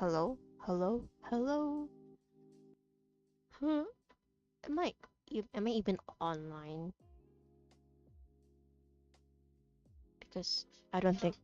Hello? Hello? Hello? Huh? Am I even online? Because I don't think.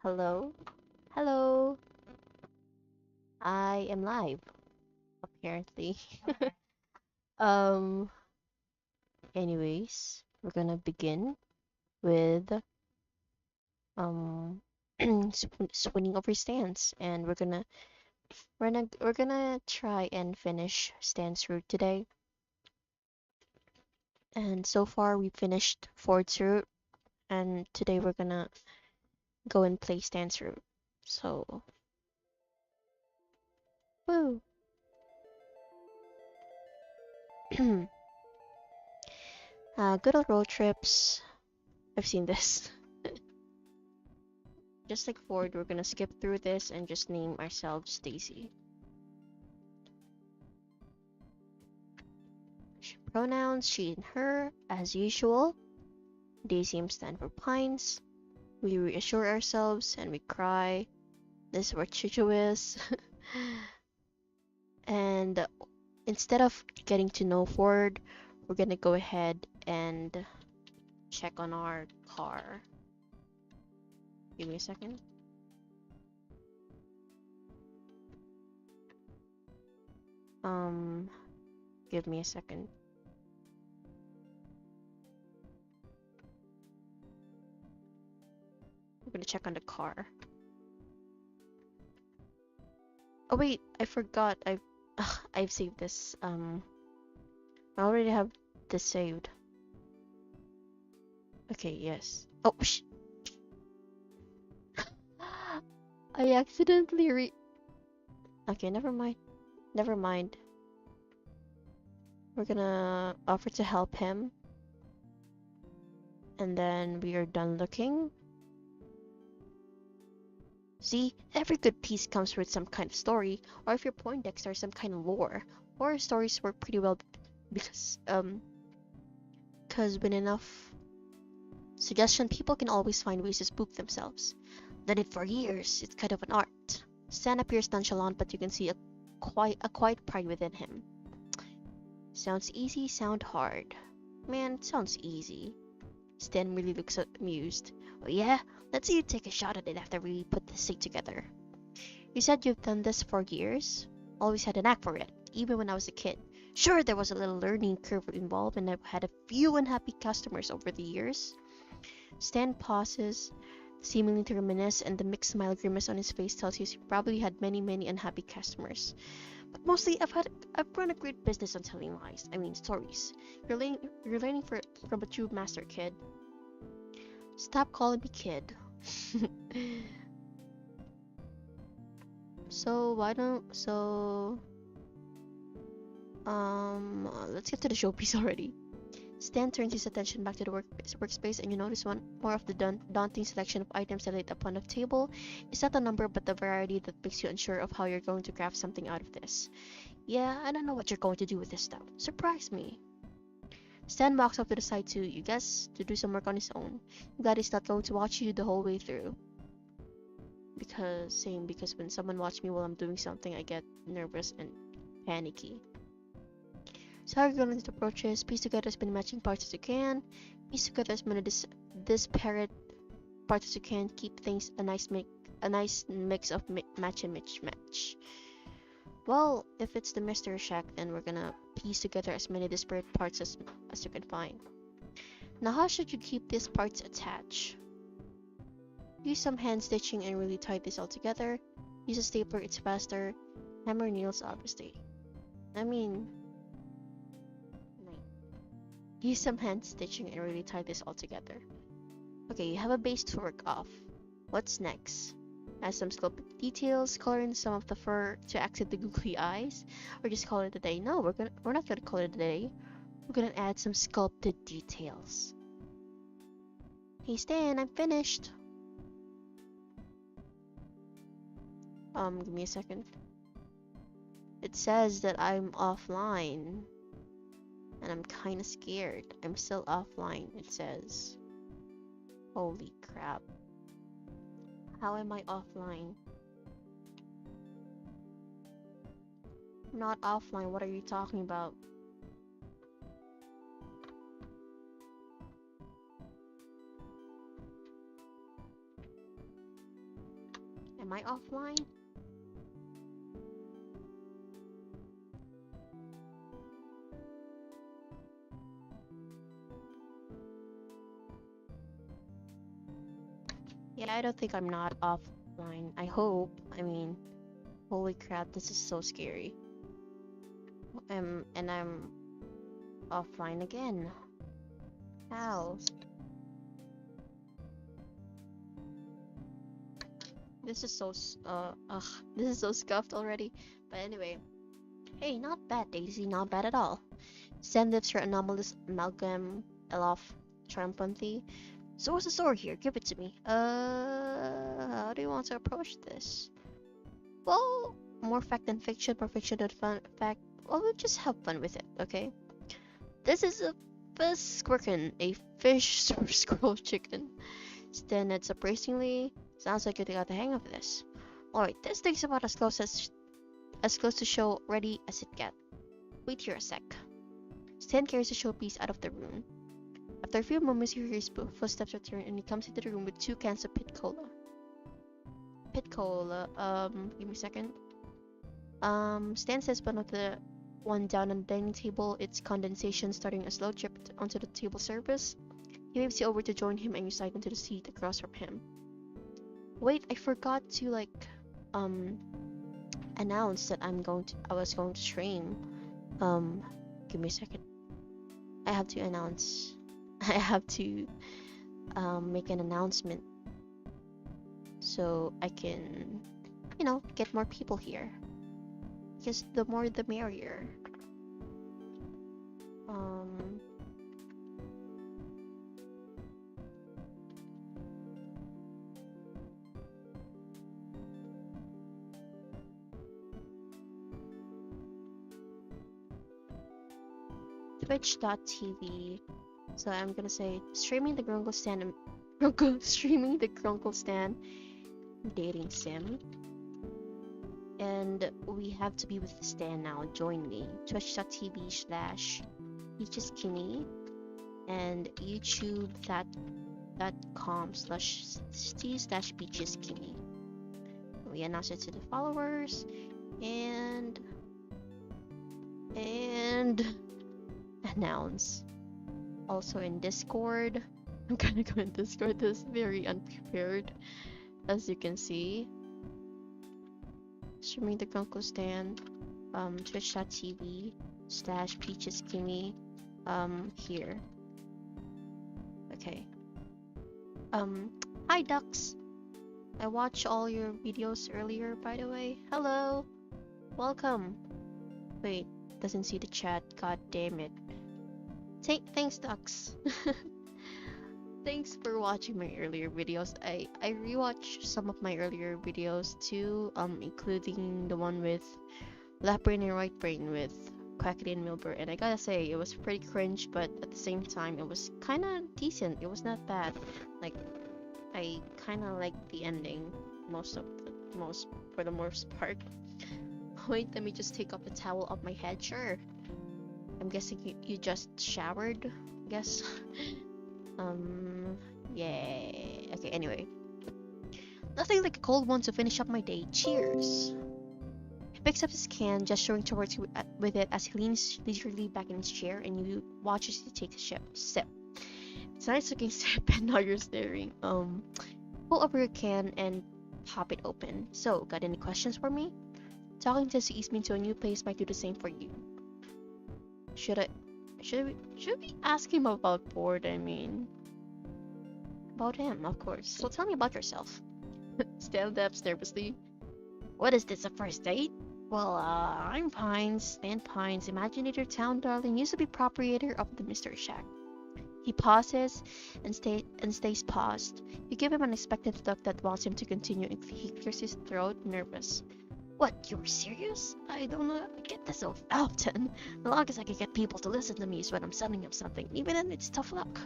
Hello? Hello? I am live, apparently. um, anyways, we're gonna begin with um swooning over stance, and we're gonna try and finish stance route today. And so far we finished Ford's route, and today we're gonna go and play stance route. So, woo! Good old road trips. I've seen this. Just like Ford, we're gonna skip through this and just name ourselves Daisy. Pronouns she and her, as usual. Daisy stand for pines. We reassure ourselves and we cry. This is what Chicho is. And instead of getting to know Ford, we're gonna go ahead and check on our car. Give me a second. Um, give me a second. We're gonna check on the car. Oh wait, I forgot. I've saved this. I already have this saved. Okay, yes. Oh, I accidentally Okay, never mind. Never mind. We're gonna offer to help him. And then we are done looking. See, every good piece comes with some kind of story, or if you're Poindexter, some kind of lore. Horror stories work pretty well because, with enough suggestion, people can always find ways to spook themselves. Done it for years, it's kind of an art. Stan appears nonchalant, but you can see a quiet pride within him. Sounds easy, sound hard. Man, it sounds easy. Stan really looks amused. Oh yeah? Let's see you take a shot at it after we put this thing together. You said you've done this for years? Always had a knack for it, even when I was a kid. Sure, there was a little learning curve involved, and I've had a few unhappy customers over the years. Stan pauses, seemingly to reminisce, and the mixed smile grimace on his face tells you he probably had many unhappy customers. But mostly, I've run a great business on telling lies. I mean, stories. You're learning from a true master, kid. Stop calling me kid. Let's get to the showpiece already. Stan turns his attention back to the workspace, and you notice one more of the daunting selection of items laid upon the table. It's not the number, but the variety that makes you unsure of how you're going to craft something out of this. Yeah, I don't know what you're going to do with this stuff. Surprise me. Stan walks up to the side too, you guess, to do some work on his own. I'm glad he's not going to watch you the whole way through. Because when someone watches me while I'm doing something, I get nervous and panicky. So how are you going to approach this? Piece together as many matching parts as you can. Piece together as many disparate parts as you can. Keep things a nice mix of match and match. Well, if it's the mystery shack, then we're gonna piece together as many disparate parts as you can find. Now, how should you keep these parts attached? Use some hand stitching and really tie this all together. Use a stapler, it's faster. Hammer nails, obviously. I mean, use some hand stitching and really tie this all together. Okay, you have a base to work off. What's next? Add some sculpted details, color in some of the fur to accent the googly eyes, or just call it a day. No, we're not gonna call it a day. We're gonna add some sculpted details. Hey Stan, I'm finished. Give me a second. It says that I'm offline. And I'm kinda scared. I'm still offline, it says. Holy crap. How am I offline? I'm not offline, what are you talking about? Am I offline? Yeah, I don't think I'm not offline. I hope. I mean, holy crap, this is so scary. And I'm offline again. How? This is so this is so scuffed already. But anyway, hey, not bad, Daisy, not bad at all. Stan lifts her anomalous amalgam aloft triumphantly. So what's the story here? Give it to me. How do you want to approach this? Well, more fact than fiction, more fiction than fact. Well, we'll just have fun with it, okay? This is a fish squirkin, a fish squirrel chicken. Stan adds surprisingly. Sounds like you got the hang of this. Alright, this thing's about as close to show ready as it gets. Wait here a sec. Stan carries the showpiece out of the room. After a few moments, you hear his footsteps return, and he comes into the room with 2 cans of pit cola. Pit cola. Give me a second. Stan sets one down on the dining table. It's condensation starting a slow drip onto the table surface. He waves you over to join him, and you slide into the seat across from him. Wait, I forgot to announced that I was going to stream. Give me a second. I have to announce. I have to make an announcement so I can, get more people here. Because the more the merrier. Um, Twitch.tv. So I'm gonna say streaming the Grunkle Stand, streaming the Grunkle Stand dating sim. And we have to be with Stan now. Join me. Twitch.tv/peacheskimmy and youtube.com/c/peacheskimmy. We announce it to the followers and announce. Also in Discord. I'm gonna go in Discord. This is very unprepared, as you can see. Streaming the Grunkle Stand, twitch.tv/peacheskimmy, here. Okay. Hi Ducks. I watched all your videos earlier, by the way. Hello. Welcome. Wait, doesn't see the chat. God damn it. Thanks, Ducks. Thanks for watching my earlier videos. I rewatched some of my earlier videos too, including the one with Left Brain and Right Brain with Quackity and Milbur, and I gotta say it was pretty cringe, but at the same time it was kind of decent. It was not bad. Like, I kind of liked the ending for the most part. Wait, let me just take off the towel off my head. Sure. I'm guessing you just showered, I guess. Yay. Okay, anyway. Nothing like a cold one to finish up my day. Cheers. He picks up his can, gesturing towards you with it as he leans leisurely back in his chair, and you watch as he takes a sip. It's a nice looking sip, and now you're staring. Pull over your can and pop it open. So, got any questions for me? Talking to ease me to a new place might do the same for you. Should we ask him about Bored? I mean, about him, of course. So tell me about yourself. Stan laps nervously. What is this, a first date? Well, I'm Pines, Stan Pines, Imaginator Town Darling, used to be proprietor of the Mystery Shack. He pauses and stays paused. You give him an expectant look that wants him to continue, and he clears his throat, nervous. What, you're serious? I don't know, I get this so often. The longest I can get people to listen to me is when I'm selling them something. Even then, it's tough luck.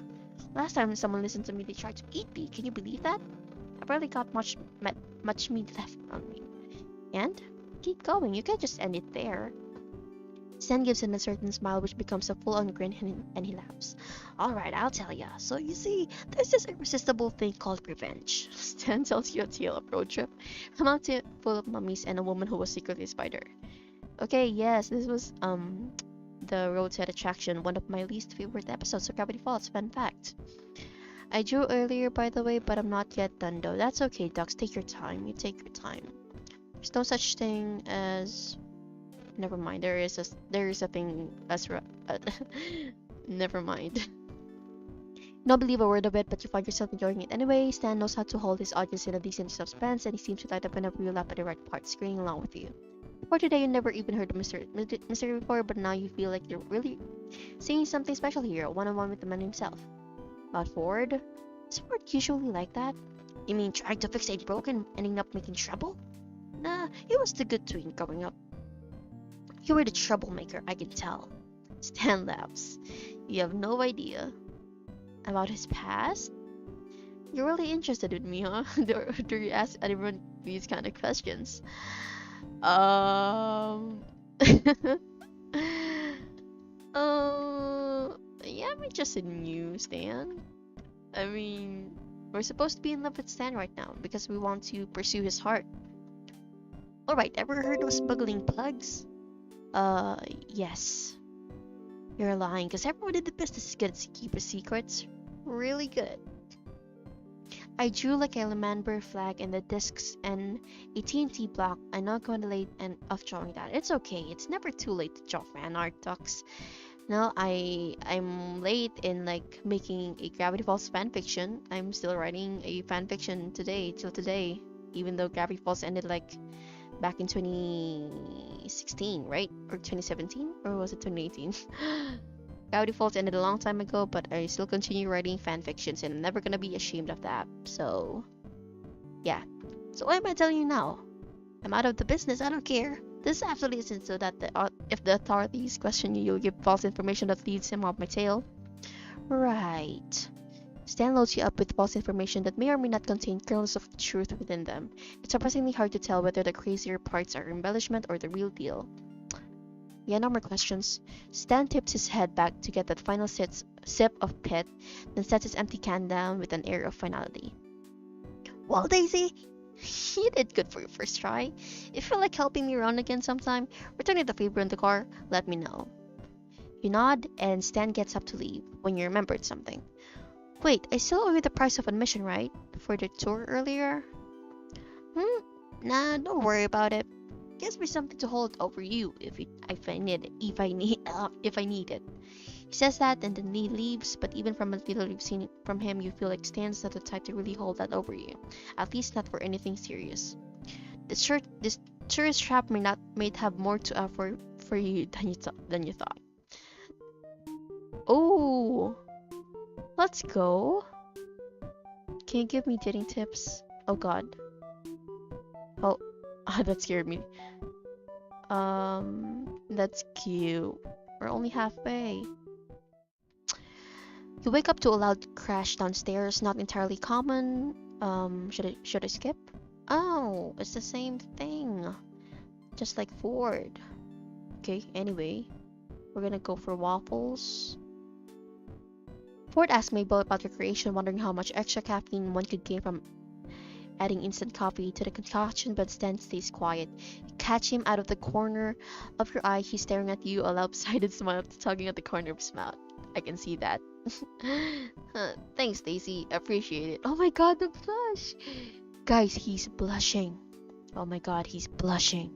Last time someone listened to me, they tried to eat me. Can you believe that? I barely got much meat left on me. And? Keep going, you can't just end it there. Stan gives an uncertain smile which becomes a full-on grin, and he laughs. Alright, I'll tell ya. So you see, there's this irresistible thing called revenge. Stan tells you a tale of road trip, a mountain full of mummies, and a woman who was secretly a spider. Okay, yes, this was the roadside attraction, one of my least favorite episodes of Gravity Falls, fun fact. I drew earlier, by the way, but I'm not yet done though. That's okay, Ducks, take your time. You take your time. There's no such thing as... Never mind, there is a thing as never mind. You don't believe a word of it, but you find yourself enjoying it anyway. Stan knows how to hold his audience in a decent suspense, and he seems to light up whenever you laugh at the right part, screaming along with you. Before today, you never even heard of Mr. before, but now you feel like you're really seeing something special here, one-on-one with the man himself. About Ford? Is Ford usually like that? You mean trying to fix a broken, ending up making trouble? Nah, he was the good twin growing up. You were the troublemaker, I can tell. Stan laughs. You have no idea. About his past? You're really interested in me, huh? Do you ask anyone these kind of questions? Yeah, I'm interested in you, Stan. I mean, we're supposed to be in love with Stan right now because we want to pursue his heart. Alright, ever heard of smuggling plugs? Yes. You're lying, because everyone in the business is good at keeping secrets. Really good. I drew like a Lemember flag and the discs and a TNT block. I'm not going to late and of drawing that. It's okay. It's never too late to draw fan art, ducks. Now I'm late in like making a Gravity Falls fan fiction. I'm still writing a fan fiction today till today, even though Gravity Falls ended like back in 2016, right? Or 2017? Or was it 2018? Gravity Falls ended a long time ago, but I still continue writing fan fictions and I'm never gonna be ashamed of that. So, yeah. So what am I telling you now? I'm out of the business, I don't care. This absolutely isn't so that if the authorities question you, you'll give false information that leads him off my tail. Right. Stan loads you up with false information that may or may not contain kernels of truth within them. It's surprisingly hard to tell whether the crazier parts are embellishment or the real deal. Yeah, no more questions. Stan tips his head back to get that final sip of pit, then sets his empty can down with an air of finality. Well, Daisy, you did good for your first try. If you feel like helping me around again sometime, returning the favor in the car, let me know. You nod, and Stan gets up to leave when you remembered something. Wait, I still owe you the price of admission, right? For the tour earlier? Nah, don't worry about it. Gives me something to hold over you if I need it. He says that and then he leaves, but even from a little you've seen from him, you feel like Stan's not the type to really hold that over you. At least not for anything serious. This tourist trap may have more to offer for you than you thought. Oh, let's go. Can you give me dating tips? Oh God. Oh, that scared me. That's cute. We're only halfway. You wake up to a loud crash downstairs, not entirely common. Should I skip? Oh, it's the same thing. Just like Ford. Okay, anyway. We're gonna go for waffles. Ford asked Mabel about her creation, wondering how much extra caffeine one could gain from adding instant coffee to the concoction, but Stan stays quiet. You catch him out of the corner of your eye. He's staring at you, a lopsided smile tugging at the corner of his mouth. I can see that. Thanks, Daisy. Appreciate it. Oh my God, the blush! Guys, he's blushing. Oh my God, he's blushing.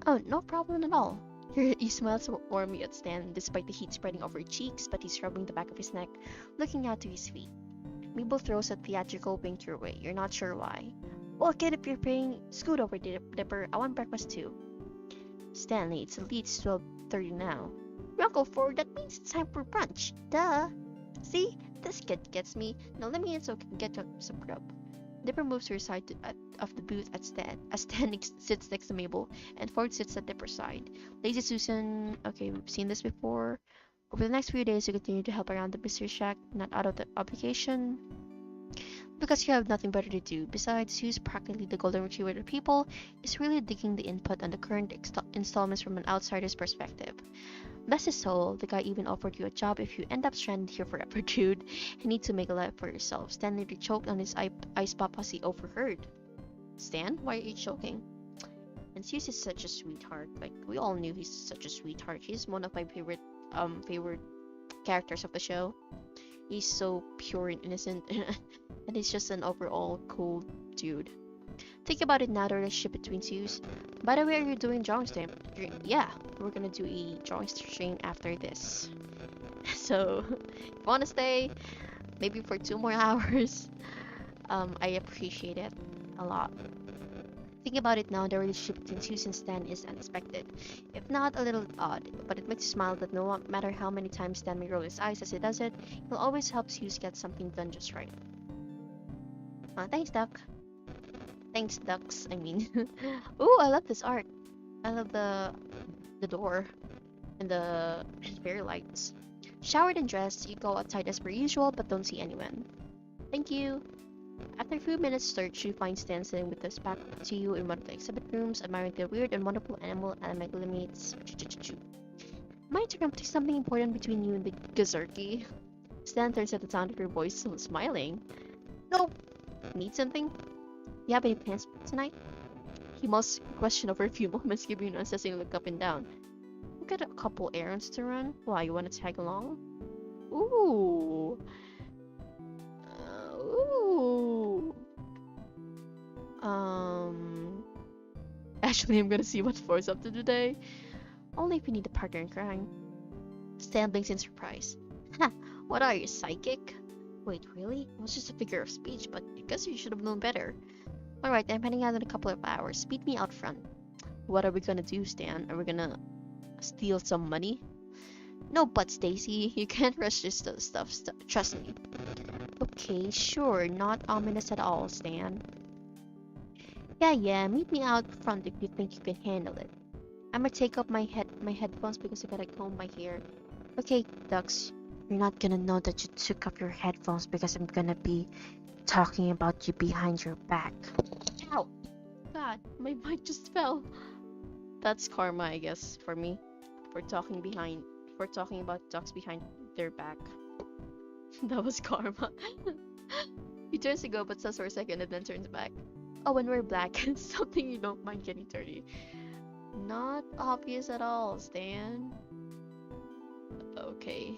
Oh, no problem at all. He smiles warmly at Stan, despite the heat spreading over his cheeks, but he's rubbing the back of his neck, looking out to his feet. Mabel throws a theatrical wink your way. You're not sure why. Well, kid, if you're paying, scoot over, Dipper. I want breakfast too. Stanley, it's at least 12:30 now. Uncle Ford, that means it's time for brunch. Duh. See? This kid gets me. Now let me in so I can get some grub. Dipper moves to her side of the booth as Stan sits next to Mabel, and Ford sits at Dipper's side. Lazy Susan, okay, we've seen this before. Over the next few days, you continue to help around the mystery shack, not out of the obligation, because you have nothing better to do. Besides, who's practically the golden retriever of people is really digging the input on the current installments from an outsider's perspective. Bless his soul, the guy even offered you a job if you end up stranded here forever, dude. You need to make a life for yourself. Stan nearly choked on his ice pop as he overheard. Stan, why are you choking? And Zeus is such a sweetheart. Like, we all knew he's such a sweetheart. He's one of my favorite characters of the show. He's so pure and innocent, and he's just an overall cool dude. Think about it now, the relationship between Zeus. By the way, are you doing drawing stream? Yeah, we're gonna do a drawing stream after this. So, if you wanna stay, maybe for 2 more hours, I appreciate it a lot. Thinking about it now, the relationship between Zeus and Stan is unexpected, if not a little odd, but it makes you smile that no matter how many times Stan may roll his eyes as he does it, he'll always help Zeus get something done just right. Thanks, Duck. Thanks, Ducks, I mean. Ooh, I love this art. I love the door and the fairy lights. Showered and dressed, you go outside as per usual, but don't see anyone. Thank you. After a few minutes search, you find Stan sitting with his back to you in one of the exhibit rooms, admiring the weird and wonderful animal amalgamates. Am I interrupting something important between you and the Gazerki? Stan turns at the sound of your voice, still smiling. Nope. Need something? You have any plans tonight? He must question over a few moments, giving you an unceasing look up and down. We've got a couple errands to run. Why, you want to tag along? Ooh. Um, Actually, I'm gonna see what floor's up to today. Only if you need a partner in crime. Stan blinks in surprise. Ha! What are you, psychic? Wait, really? It was just a figure of speech, but I guess you should have known better. Alright, I'm heading out in a couple of hours. Meet me out front. What are we gonna do, Stan? Are we gonna steal some money? No, but Stacy, you can't rush this stuff. Trust me. Okay, sure. Not ominous at all, Stan. Yeah. Meet me out front if you think you can handle it. I'm gonna take off my headphones because I gotta comb my hair. Okay, Dux. You're not gonna know that you took off your headphones because I'm gonna be talking about you behind your back. Ow! God, my mic just fell. That's karma, I guess, for me. For talking about ducks behind their back. That was karma. He turns to go but stops for a second and then turns back. Oh, and we're black. Something you don't mind getting dirty. Not obvious at all, Stan. Okay.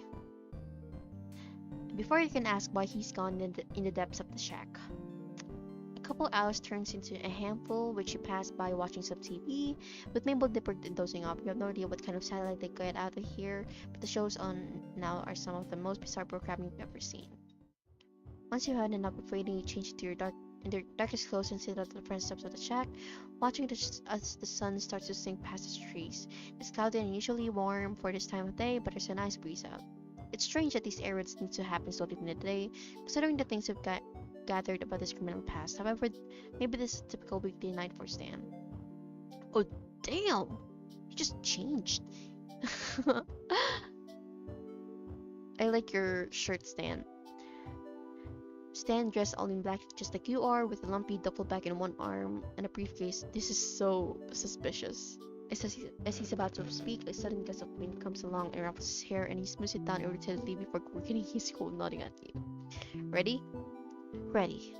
Before you can ask why he's gone in the depths of the shack. A couple hours turns into a handful, which you pass by watching some TV, with Mabel Dipper dozing off. You have no idea what kind of satellite they get out of here, but the shows on now are some of the most bizarre programming you've ever seen. Once you had enough of waiting, you change into your darkest clothes and sit at the front steps of the shack, watching as the sun starts to sink past the trees. It's cloudy and usually warm for this time of day, but there's a nice breeze out. It's strange that these errands need to happen so late in the day, considering the things we've gathered about this criminal past. However, maybe this is a typical weekday night for Stan. Oh, damn! You just changed. I like your shirt, Stan. Stan dressed all in black just like you are, with a lumpy duffel bag in one arm and a briefcase. This is so suspicious. As he's about to speak, a sudden gust of wind comes along and ruffles his hair, and he smooths it down irritatedly before getting his coat nodding at you. Ready? Ready.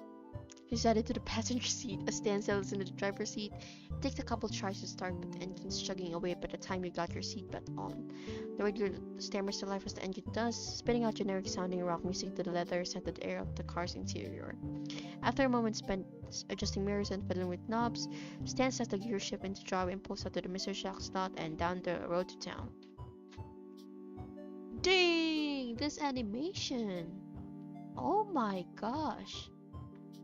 He decided to the passenger seat as Stan settles into the driver's seat. It takes a couple tries to start, but the engine's chugging away by the time you got your seatbelt on. The radio stammers to life as the engine does, spitting out generic sounding rock music to the leather scented air of the car's interior. After a moment spent adjusting mirrors and fiddling with knobs, Stan sets the gear shift into drive and pulls out to the Mr. Shack slot and down the road to town. Dang! This animation! Oh my gosh!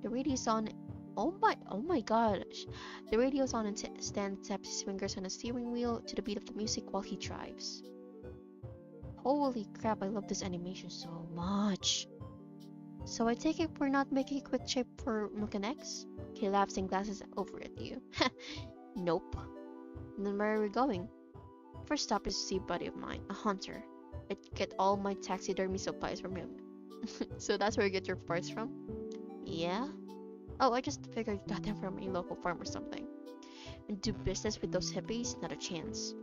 The radio's on. Oh my gosh! The radio's on and Stan taps his fingers on the steering wheel to the beat of the music while he drives. Holy crap! I love this animation so much. So I take it we're not making a quick trip for Milk and Eggs? He laughs and glances over at you. Nope. Then where are we going? First stop is to see a buddy of mine, a hunter. I get all my taxidermy supplies from him. So that's where you get your parts from? Yeah? Oh, I just figured you got them from a local farm or something. And do business with those hippies? Not a chance.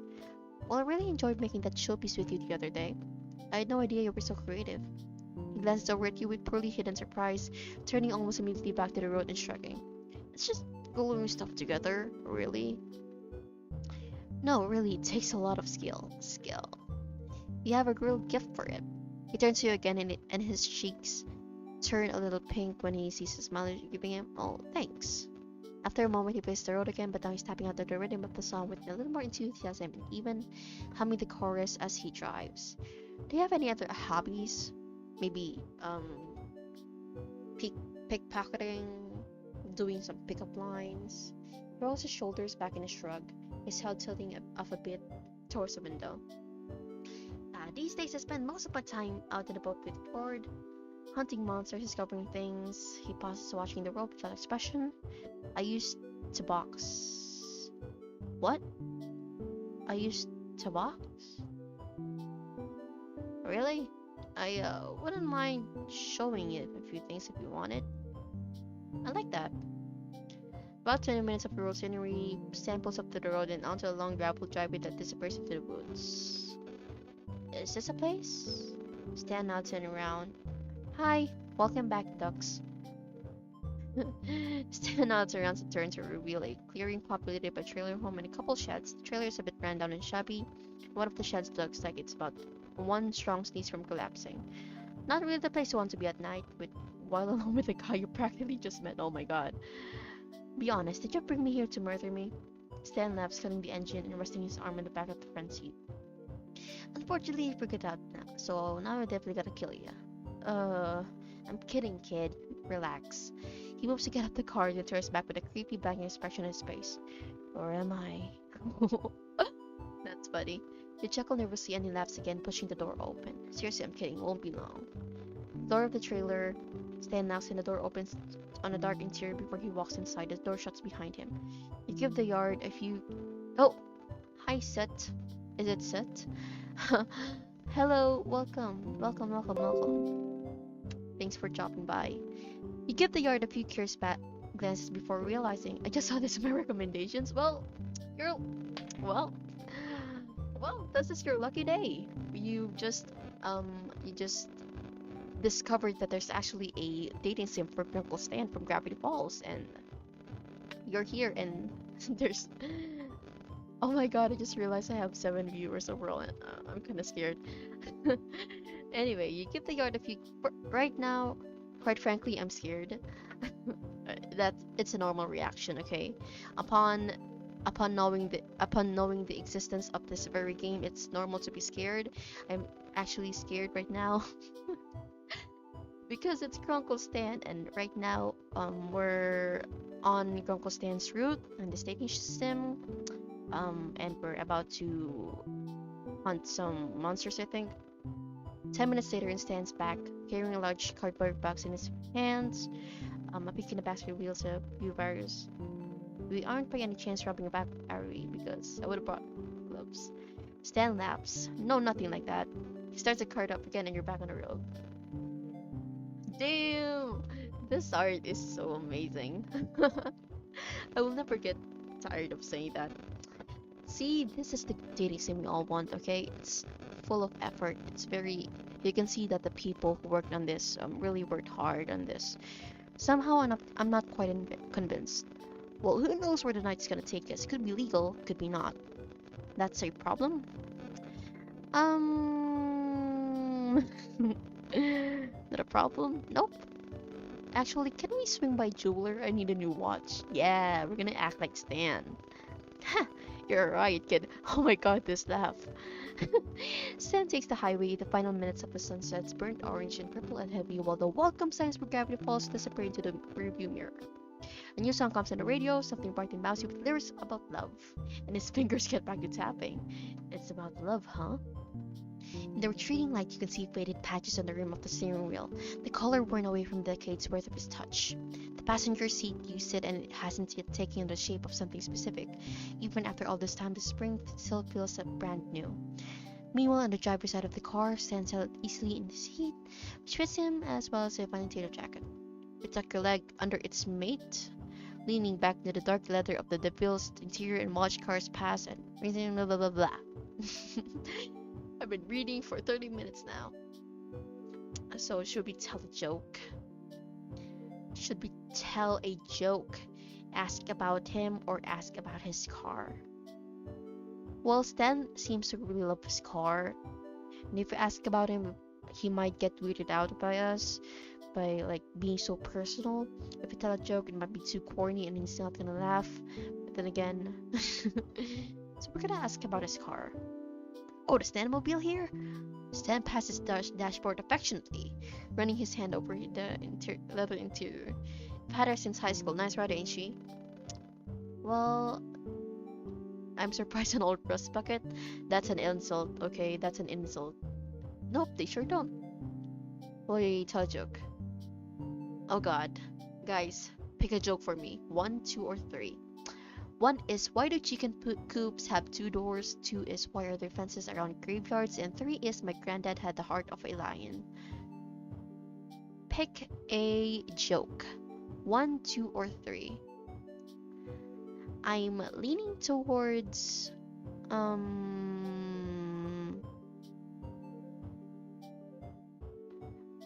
Well, I really enjoyed making that showpiece with you the other day. I had no idea you were so creative. He glances over at you with poorly hidden surprise, turning almost immediately back to the road and shrugging. It's just gluing stuff together, really? No, really, it takes a lot of skill. You have a real gift for it. He turns to you again and his cheeks turn a little pink when he sees the smile you're giving him. Oh, thanks. After a moment, he plays the road again, but now he's tapping out the rhythm of the song with a little more enthusiasm and even humming the chorus as he drives. Do you have any other hobbies? Maybe, pickpocketing, doing some pickup lines? He rolls his shoulders back in a shrug, his head tilting off a bit towards the window. These days I spend most of my time out in the boat with Ford, hunting monsters, discovering things. He pauses, watching the road without expression. I used to box. What? I used to box? Really? I wouldn't mind showing you a few things if you wanted. I like that. About 20 minutes of the road scenery, Stan pulls up to the road and onto a long gravel driveway that disappears into the woods. Is this a place? Stan nods and around. Hi, welcome back, ducks. Stan nods around to turn to reveal a clearing populated by trailer home and a couple sheds. The trailer is a bit ran down and shabby. One of the sheds looks like it's about one strong sneeze from collapsing. Not really the place you want to be at night, while alone with a guy you practically just met. Oh my god. Be honest, did you bring me here to murder me? Stan laughs, cutting the engine and resting his arm on the back of the front seat. Unfortunately, you figured out now, so now I definitely gotta kill you. I'm kidding, kid. Relax. He moves to get out the car and turns back with a creepy blank expression on his face. Or am I? That's funny. You chuckle nervously and he laughs again, pushing the door open. Seriously, I'm kidding. Won't be long. Door of the trailer. Stan knocks and the door opens on a dark interior before he walks inside. The door shuts behind him. You give the yard a few... Oh! Hi, Set. Is it Set? Hello, welcome. Thanks for dropping by. You give the yard a few curious glances before realizing, I just saw this in my recommendations. Well, you're... Well... Well, this is your lucky day. You just discovered that there's actually a dating sim for Uncle Stan from Gravity Falls, and you're here, and there's... Oh my god, I just realized I have 7 viewers overall, and I'm kind of scared. Anyway, you give the yard a few... Right now, quite frankly, I'm scared. It's a normal reaction, okay? Upon knowing the existence of this very game, it's normal to be scared. I'm actually scared right now. Because it's Grunkle Stan, and right now we're on Grunkle Stan's route in the dating sim, and we're about to hunt some monsters, I think. 10 minutes later, he stands back, carrying a large cardboard box in his hands. A peek in the basket reveals a few various. We aren't by any chance robbing a back, are we? Because I would have brought gloves. Stan laughs. No, nothing like that. He starts the card up again and you're back on the road. Damn! This art is so amazing. I will never get tired of saying that. See, this is the dating sim we all want, okay? It's full of effort. It's very... You can see that the people who worked on this really worked hard on this. Somehow I'm not quite convinced. Well, who knows where the night's gonna take us? Could be legal, could be not. That's a problem? Not a problem? Nope. Actually, can we swing by jeweler? I need a new watch. Yeah, we're gonna act like Stan. Ha! You're right, kid. Oh my god, this laugh. Stan takes the highway. The final minutes of the sun sets burnt orange and purple and heavy, while the welcome signs for Gravity Falls disappear into the rearview mirror. A new song comes on the radio, something bright and mousy with lyrics about love, and his fingers get back to tapping. It's about love, huh? In the retreating light, you can see faded patches on the rim of the steering wheel, the color worn away from decades worth of his touch. The passenger seat you sit and it hasn't yet taken the shape of something specific. Even after all this time, the spring still feels brand new. Meanwhile, on the driver's side of the car, Stan settled easily in the seat, which fits him as well as a fine tailor jacket. You tuck your leg under its mate, leaning back into the dark leather of the DeVille's interior and watch cars pass and reading blah blah blah blah. I've been reading for 30 minutes now. So should we tell a joke? Should we tell a joke? Ask about him or ask about his car? Well, Stan seems to really love his car. And if we ask about him, he might get weirded out by us. By like being so personal. If we tell a joke, it might be too corny and he's not gonna laugh. But then again, so we're gonna ask about his car. Oh, the Stanmobile here? Stan passes dashboard affectionately, running his hand over the leather interior. I've had her since high school. Nice rider, ain't she? Well, I'm surprised an old rust bucket. That's an insult, okay? That's an insult. Nope, they sure don't. Boy, tell a joke. Oh god. Guys, pick a joke for me. 1, 2, or 3. 1 is, why do chicken coops have 2 doors? 2 is, why are there fences around graveyards? And 3 is, my granddad had the heart of a lion. Pick a joke. 1, 2, or 3. I'm leaning towards... I'm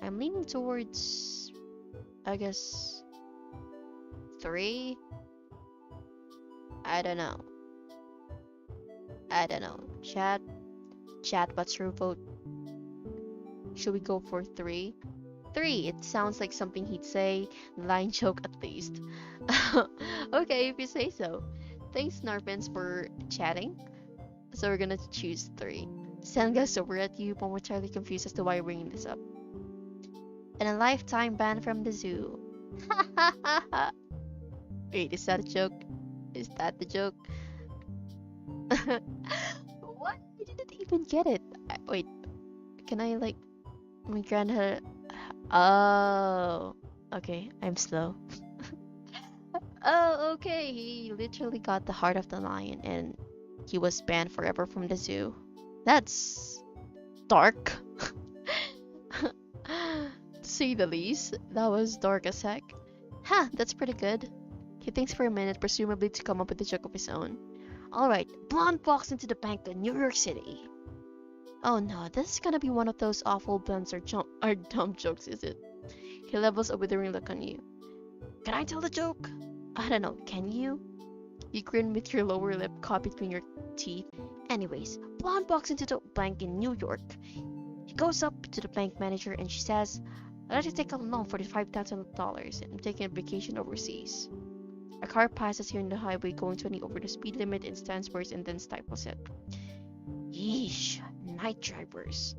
leaning towards, I guess, 3? I don't know. Chat, what's your vote? Should we go for 3? 3, it sounds like something he'd say. Line joke at least. Okay, if you say so. Thanks, Narpins, for chatting. So we're gonna choose three. Sam gets over at you, momentarily confused as to why you're bringing this up. And a lifetime ban from the zoo. Wait, is that a joke? Is that the joke? What? I didn't even get it. Wait, can I like my grandma? Oh, okay. I'm slow. Oh, okay. He literally got the heart of the lion, and he was banned forever from the zoo. That's dark, to say the least. That was dark as heck. Ha, that's pretty good. He thinks for a minute, presumably to come up with a joke of his own. Alright, Blonde walks into the bank in New York City. Oh no, this is gonna be one of those awful blunts or dumb jokes, is it? He levels a withering look on you. Can I tell the joke? I don't know, can you? You grin with your lower lip caught between your teeth. Anyways, Blonde walks into the bank in New York. He goes up to the bank manager and she says, I'd like to take a loan for the $5,000. I'm taking a vacation overseas. A car passes here on the highway going 20 over the speed limit in Stansburg and then stifles it. Yeesh, night drivers.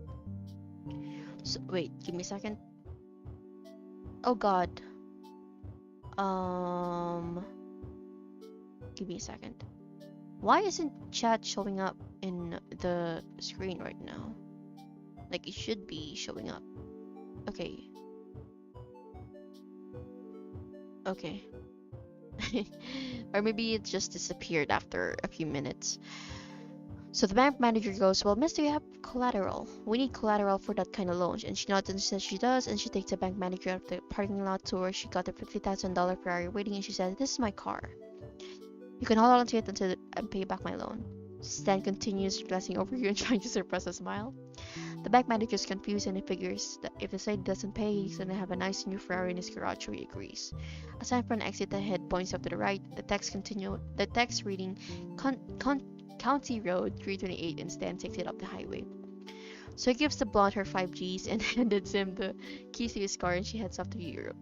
So, wait, give me a second. Oh god. Um, give me a second. Why isn't chat showing up in the screen right now? Like it should be showing up. Okay. Okay. Or maybe it just disappeared after a few minutes. So the bank manager goes, well, mister, you have collateral. We need collateral for that kind of loan. And she nods and says she does, and she takes the bank manager out of the parking lot to where she got the $50,000 Ferrari waiting, and she says, this is my car. You can hold on to it until I pay back my loan. Stan continues glancing over you and trying to suppress a smile. The bank manager is confused and he figures that if the site doesn't pay, he's gonna have a nice new Ferrari in his garage, so he agrees. A sign for an exit ahead points up to the right. The text reading County Road 328, and Stan takes it up the highway. So he gives the blonde her 5Gs and hands him the keys to his car, and she heads off to Europe.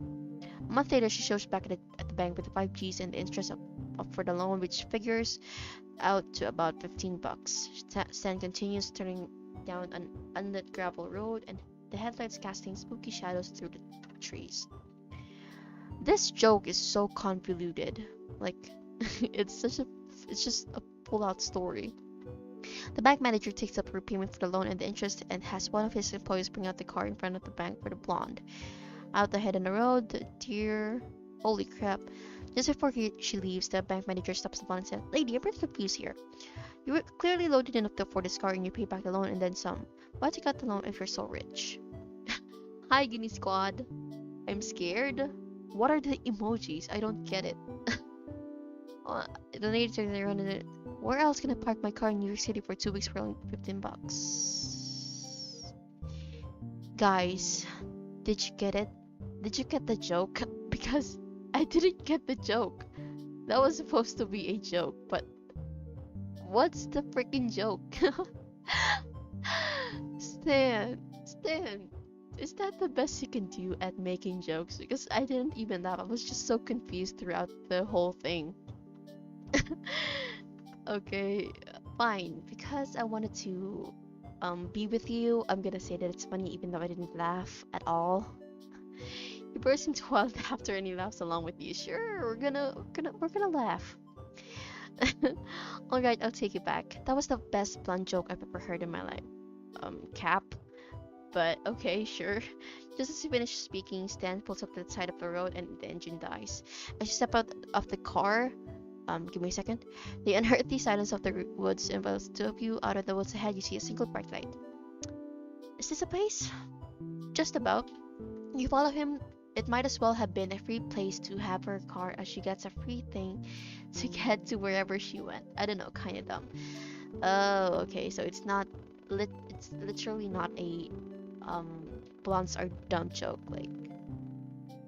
A month later, she shows back at the bank with the 5Gs and the interest up for the loan, which figures out to about $15. Stan continues turning down an unlit gravel road, and the headlights casting spooky shadows through the trees. This joke is so convoluted. Like, it's just a pull-out story. The bank manager takes up repayment for the loan and the interest and has one of his employees bring out the car in front of the bank for the blonde. Out ahead on the road, the deer... Holy crap. Just before she leaves, the bank manager stops the blonde and says, Lady, I'm pretty confused here. You were clearly loaded enough to afford this car and you pay back the loan and then some. Why'd you got the loan if you're so rich? Hi, Guinea Squad. I'm scared. What are the emojis? I don't get it. The lady turns around and where else can I park my car in New York City for 2 weeks for only $15? Guys, did you get it? Did you get the joke? Because I didn't get the joke. That was supposed to be a joke, but what's the freaking joke? Stan, is that the best you can do at making jokes? Because I didn't even laugh. I was just so confused throughout the whole thing. Okay, fine. Because I wanted to be with you, I'm gonna say that it's funny even though I didn't laugh at all. You burst into wild laughter and he laughs along with you. Sure, we're gonna laugh. Alright, I'll take it back. That was the best blunt joke I've ever heard in my life. Cap. But okay, sure. Just as he finishes speaking, Stan pulls up to the side of the road and the engine dies. As you step out of the car, give me a second. The unearthly silence of the woods envelops two of you. Out of the woods ahead, you see a single bright light. Is this a place? Just about. You follow him. It might as well have been a free place to have her car as she gets a free thing to get to wherever she went. I don't know, kinda dumb. Oh, okay, so it's literally not a blondes are dumb joke. Like,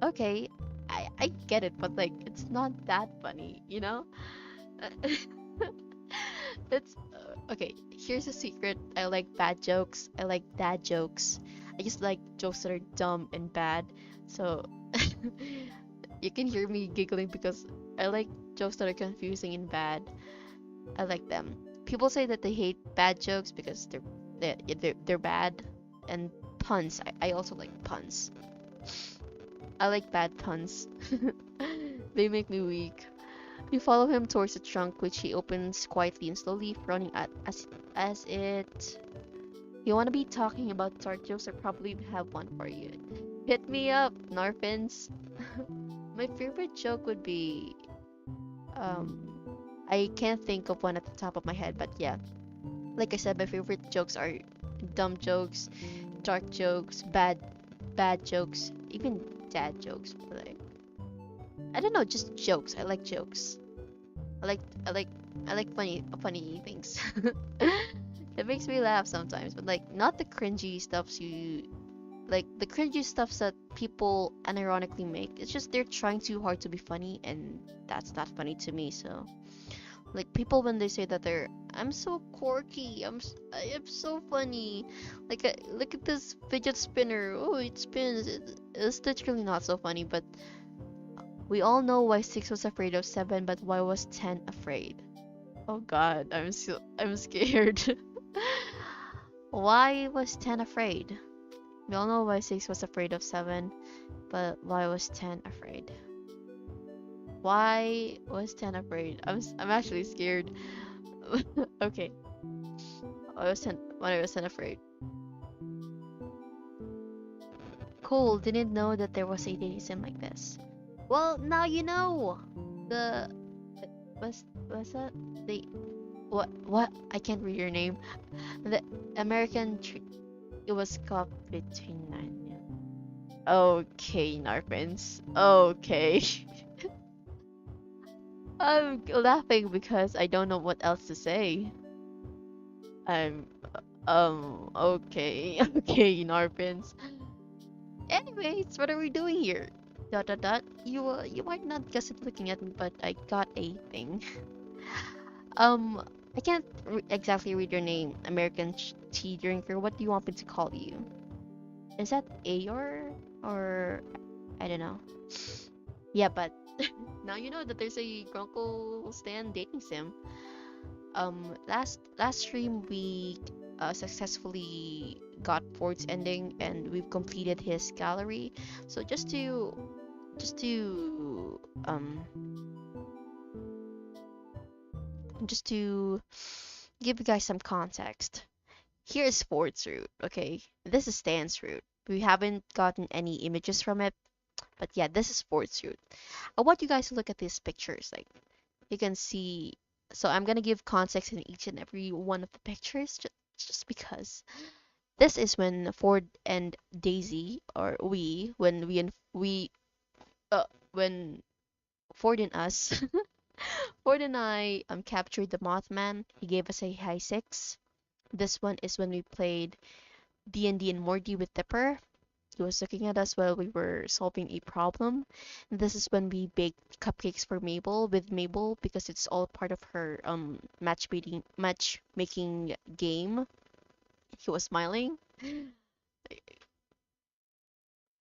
okay, I get it, but like it's not that funny, you know? It's okay. Here's a secret. I like bad jokes. I like dad jokes. I just like jokes that are dumb and bad. So You can hear me giggling because I like jokes that are confusing and bad. I like them. People say that they hate bad jokes because they're bad, and puns. I also like puns. I like bad puns. They make me weak. We follow him towards the trunk, which he opens quietly and slowly, frowning at as it. You want to be talking about dark jokes? I probably have one for you. Hit me up, Narfins. My favorite joke would be um I can't think of one at the top of my head, but yeah. Like I said, my favorite jokes are dumb jokes, dark jokes, bad jokes, even dad jokes. Like I don't know, just jokes. I like jokes. I like I like I like funny things. It makes me laugh sometimes, but like not the cringy stuffs you like the cringy stuffs that people unironically make. It's just they're trying too hard to be funny, and that's not funny to me. So like people when they say that I'm so quirky, I am so funny. Like look at this fidget spinner. Oh, it spins. It's literally not so funny, but we all know why 6 was afraid of 7, but why was 10 afraid? Oh god, I'm scared. Why was 10 afraid? We all know why 6 was afraid of 7, but why was 10 afraid? Why was 10 afraid? I'm actually scared. Okay. Why was 10 afraid? Cool, didn't know that there was a dating sim like this. Well, now you know. The was that the what? I can't read your name. The American it was caught between 9. Okay, Narpins. Okay. I'm laughing because I don't know what else to say. I'm okay. Okay, Narpins. Anyways, what are we doing here? Dot dot dot. You might not guess it looking at me, but I got a thing. Um, I can't exactly read your name, American tea drinker. What do you want me to call you? Is that Ayor or I don't know. Yeah, but now you know that there's a Grunkle Stan dating sim. Last stream we successfully got Ford's ending and we've completed his gallery. So just to um just to give you guys some context. Here is Ford's route, okay? This is Stan's route. We haven't gotten any images from it, but yeah, this is Ford's route. I want you guys to look at these pictures. Like you can see. So I'm gonna give context in each and every one of the pictures, just because. This is when Ford and Daisy, or we when Ford and us, Ford and I captured the Mothman. He gave us a high 6. This one is when we played D&D and Morty with Dipper. He was looking at us while we were solving a problem. And this is when we baked cupcakes for Mabel with Mabel because it's all part of her matchmaking game. He was smiling.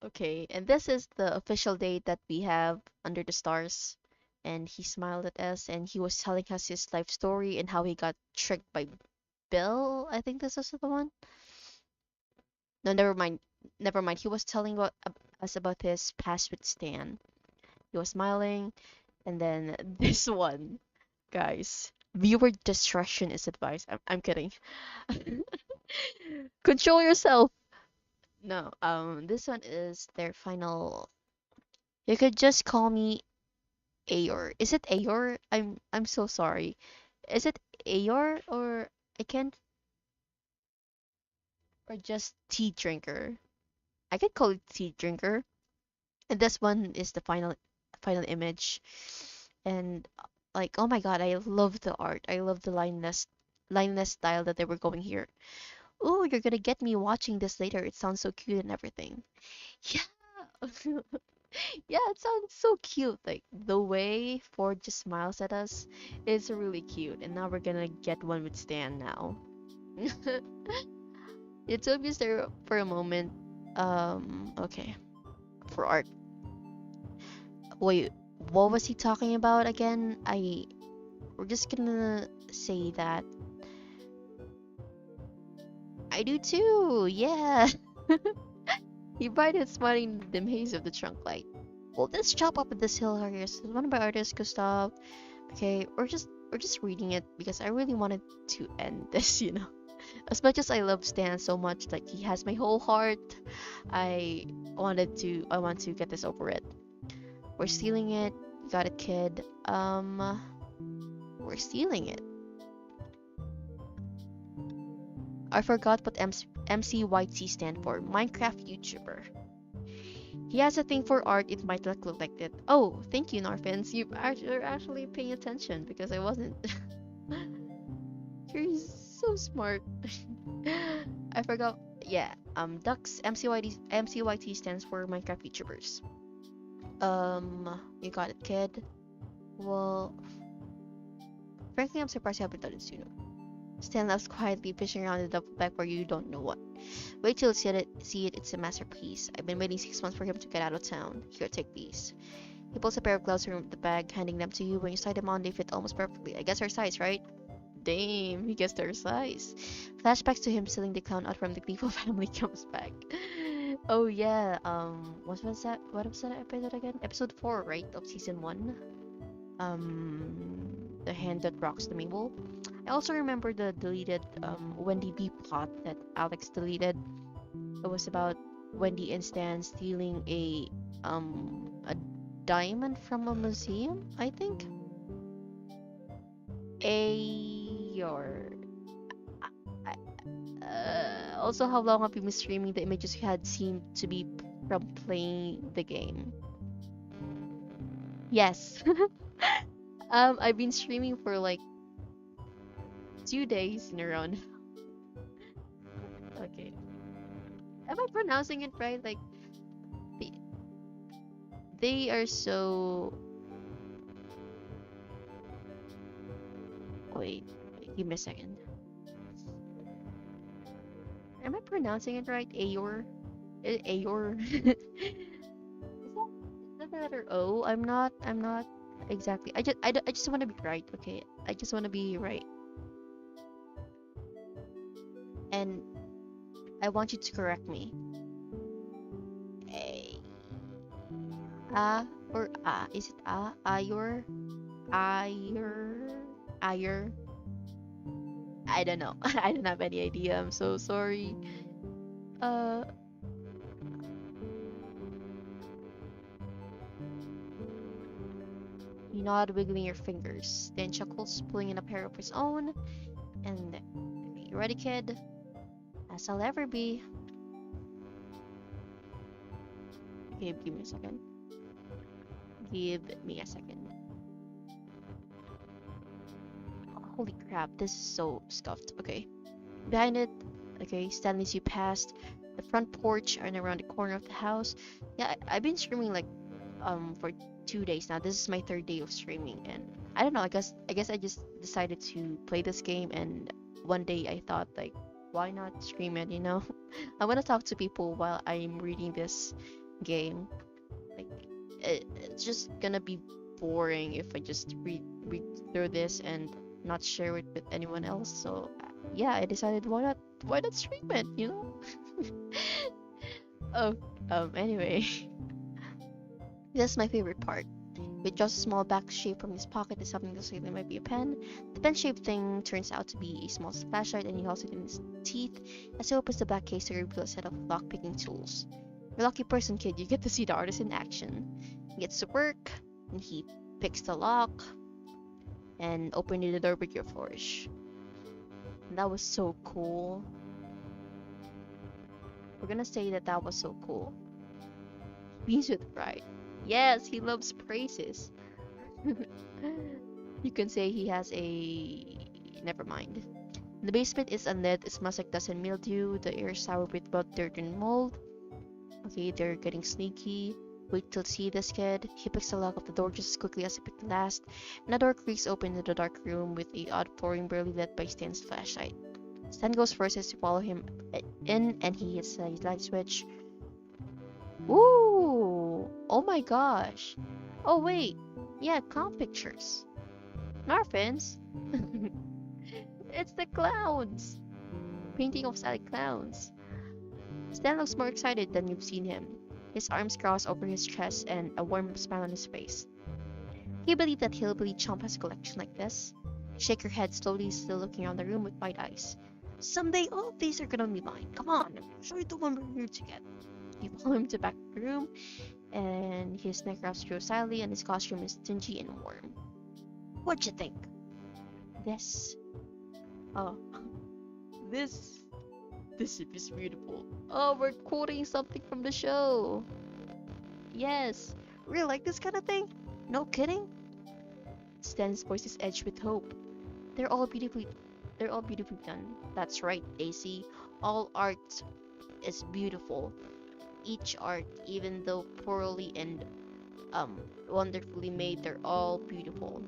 Okay, and this is the official date that we have under the stars. And he smiled at us and he was telling us his life story and how he got tricked by Bill. I think this was the one. No, never mind. Never mind. He was telling us about his past with Stan. He was smiling, and then this one, guys. Viewer discretion is advised. I'm kidding. Control yourself. No, this one is their final. You could just call me Ayor. Is it Ayor? I'm so sorry. Is it Ayor or I can't or just tea drinker? I could call it tea drinker. And this one is the final image. And like, oh my god, I love the art. I love the lineless style that they were going here. Oh, you're gonna get me watching this later. It sounds so cute and everything. Yeah. Yeah, it sounds so cute. Like the way Ford just smiles at us is really cute. And now we're gonna get one with Stan now. It took me there for a moment. Okay. For art. Wait, what was he talking about again? We're just gonna say that I do too. Yeah. He brightened, smiling in the maze of the trunk light. Well, let's chop up at this hill here. It's one by artist Gustav. Okay, we're just reading it because I really wanted to end this, you know. As much as I love Stan so much, like he has my whole heart, I want to get this over it. We're stealing it. You got it, kid. We're stealing it. I forgot what MCYT stand for. Minecraft YouTuber. He has a thing for art. It might not look like that. Oh, thank you, Narfins. You're actually paying attention because I wasn't. You're so smart. I forgot. Yeah. Ducks. MCYT stands for Minecraft YouTubers. You got it, kid. Well, frankly, I'm surprised you haven't done it sooner. Stan laughs quietly, fishing around the double back where you don't know what. Wait till you see it, it's a masterpiece. I've been waiting 6 months for him to get out of town. Here, take these. He pulls a pair of gloves from the bag, handing them to you. When you sight them on, they fit almost perfectly. I guess our size, right? Damn, he guessed our size. Flashbacks to him stealing the clown out from the gleeful family comes back. Oh yeah, what was that? What was that episode again? Episode 4, right? Of season 1. The hand that rocks the Mabel. I also remember the deleted Wendy B plot that Alex deleted. It was about Wendy and Stan stealing a diamond from a museum, I think. Also, how long have you been streaming? The images you had seemed to be from playing the game. Yes. I've been streaming for like 2 days in a row. Okay. Am I pronouncing it right? Like, they, they are so. Wait, give me a second. Am I pronouncing it right? Ayor? Ayor? Is that the letter O? I'm not exactly. I just want to be right, okay? I just want to be right. And I want you to correct me. A. Or A? Is it A? Ayor? Ayer? Ayer? I don't know. I don't have any idea. I'm so sorry. Uh, you nod, wiggling your fingers. Then chuckles, pulling in a pair of his own. And okay, you ready, kid? As I'll ever be. Okay, give me a second. Give me a second. Oh, holy crap, this is so stuffed. Okay. Behind it, okay, Stan leads you past the front porch and around the corner of the house. Yeah, I've been streaming like for 2 days now. This is my third day of streaming, and I don't know. I guess I just decided to play this game, and one day I thought like, why not stream it? You know, I want to talk to people while I'm reading this game. Like, it's just gonna be boring if I just read through this and not share it with anyone else. So yeah, I decided why not stream it, you know? Oh, anyway, this is my favorite part. With just a small back shape from his pocket is something that slightly might be a pen. The pen-shaped thing turns out to be a small flashlight, and he holds it in his teeth as he opens the black case to reveal a set of lock-picking tools. You're a lucky person, kid. You get to see the artist in action. He gets to work, and he picks the lock and opening the door with your flourish. And that was so cool. We're gonna say that was so cool. Beams with pride. Yes, he loves praises. You can say he has a. Never mind. The basement is unlit. It smells like dust and mildew. The air is sour with both dirt and mold. Okay, they're getting sneaky. Wait till see this, kid. He picks the lock of the door just as quickly as he picked the last, and the door creaks open into the dark room with a odd flooring barely lit by Stan's flashlight. Stan goes first as you follow him in, and he hits the light switch. Ooh! Oh my gosh! Oh wait, yeah, comp pictures. Marfins. It's the clowns. Painting of silly clowns. Stan looks more excited than you've seen him. His arms crossed over his chest and a warm smile on his face. Can you believe that Hillbilly Chump has a collection like this? You shake your head slowly, still looking around the room with wide eyes. Someday all of these are gonna be mine. Come on, show you the one we're here to get. You follow him to the back of the room, and his neck wraps through silently, and his costume is dingy and warm. What'd you think? This. Oh, this. This ship is beautiful. Oh, we're quoting something from the show. Yes. Really like this kind of thing? No kidding? Stan's voice is edged with hope. They're all beautifully done. That's right, Daisy. All art is beautiful. Each art, even though poorly and wonderfully made, they're all beautiful.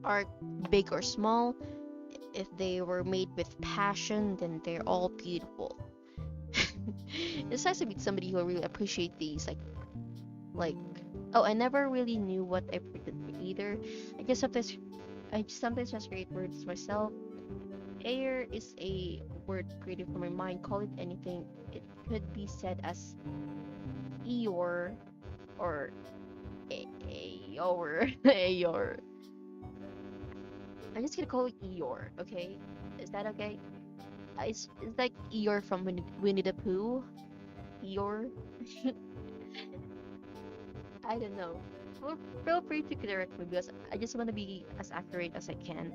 Art, big or small, if they were made with passion, then they're all beautiful. It's nice to meet somebody who really appreciate these. Like, oh, I never really knew what I predicted either. I sometimes just create words myself. Air is a word created from my mind. Call it anything. It could be said as Eeyore or Ayor. Ayor. I'm just gonna call it Eeyore, okay? Is that okay? It's like Eeyore from Winnie the Pooh. Eeyore. I don't know. Feel free to correct me because I just want to be as accurate as I can.